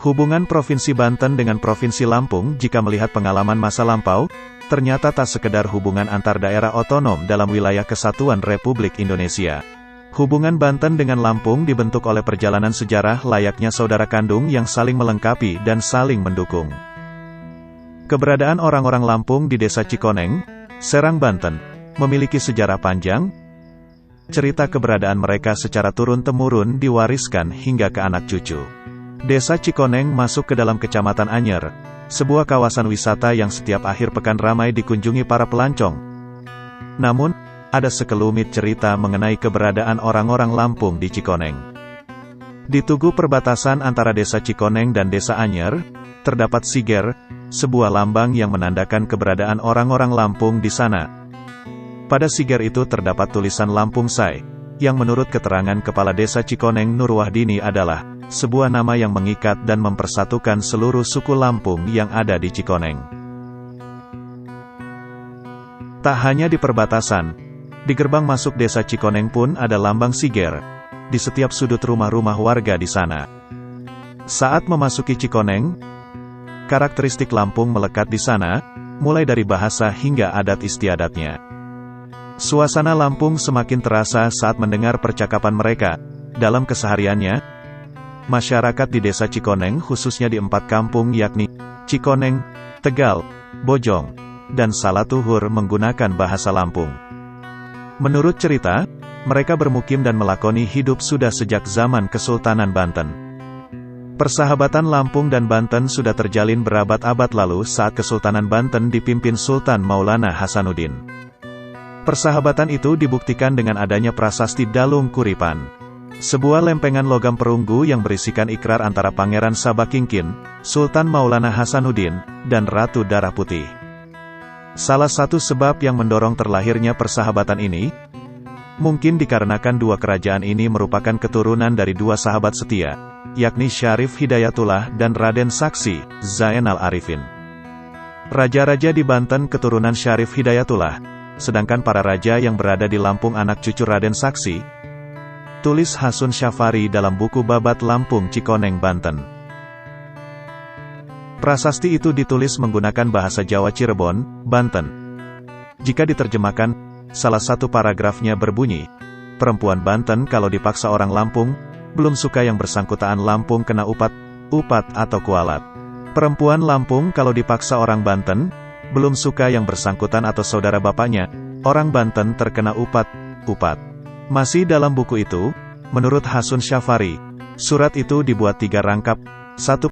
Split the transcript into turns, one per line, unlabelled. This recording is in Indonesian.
Hubungan Provinsi Banten dengan Provinsi Lampung jika melihat pengalaman masa lampau, ternyata tak sekedar hubungan antar daerah otonom dalam wilayah kesatuan Republik Indonesia. Hubungan Banten dengan Lampung dibentuk oleh perjalanan sejarah layaknya saudara kandung yang saling melengkapi dan saling mendukung. Keberadaan orang-orang Lampung di Desa Cikoneng, Serang, Banten, memiliki sejarah panjang. Cerita keberadaan mereka secara turun-temurun diwariskan hingga ke anak cucu. Desa Cikoneng masuk ke dalam Kecamatan Anyer, sebuah kawasan wisata yang setiap akhir pekan ramai dikunjungi para pelancong. Namun, ada sekelumit cerita mengenai keberadaan orang-orang Lampung di Cikoneng. Di tugu perbatasan antara Desa Cikoneng dan Desa Anyer, terdapat siger, sebuah lambang yang menandakan keberadaan orang-orang Lampung di sana. Pada siger itu terdapat tulisan Lampung Say, yang menurut keterangan Kepala Desa Cikoneng Nur Wahdini adalah sebuah nama yang mengikat dan mempersatukan seluruh suku Lampung yang ada di Cikoneng. Tak hanya di perbatasan, di gerbang masuk Desa Cikoneng pun ada lambang siger, di setiap sudut rumah-rumah warga di sana. Saat memasuki Cikoneng, karakteristik Lampung melekat di sana, mulai dari bahasa hingga adat istiadatnya. Suasana Lampung semakin terasa saat mendengar percakapan mereka. Dalam kesehariannya, masyarakat di Desa Cikoneng khususnya di 4 kampung yakni Cikoneng, Tegal, Bojong, dan Salatuhur menggunakan bahasa Lampung. Menurut cerita, mereka bermukim dan melakoni hidup sudah sejak zaman Kesultanan Banten. Persahabatan Lampung dan Banten sudah terjalin berabad-abad lalu saat Kesultanan Banten dipimpin Sultan Maulana Hasanuddin. Persahabatan itu dibuktikan dengan adanya prasasti Dalung Kuripan, sebuah lempengan logam perunggu yang berisikan ikrar antara Pangeran Sabakingkin, Sultan Maulana Hasanuddin, dan Ratu Darah Putih. Salah satu sebab yang mendorong terlahirnya persahabatan ini, mungkin dikarenakan dua kerajaan ini merupakan keturunan dari dua sahabat setia, yakni Syarif Hidayatullah dan Raden Saksi, Zainal Arifin. Raja-raja di Banten keturunan Syarif Hidayatullah, sedangkan para raja yang berada di Lampung anak cucu Raden Saksi. Tulis Hasun Syafari dalam buku Babat Lampung Cikoneng Banten. Prasasti itu ditulis menggunakan bahasa Jawa Cirebon, Banten. Jika diterjemahkan, salah satu paragrafnya berbunyi, perempuan Banten kalau dipaksa orang Lampung, belum suka yang bersangkutan Lampung kena upat atau kualat. Perempuan Lampung kalau dipaksa orang Banten, belum suka yang bersangkutan atau saudara bapaknya, orang Banten terkena upat. Masih dalam buku itu, menurut Hasun Syafari, surat itu dibuat 3 rangkap, 1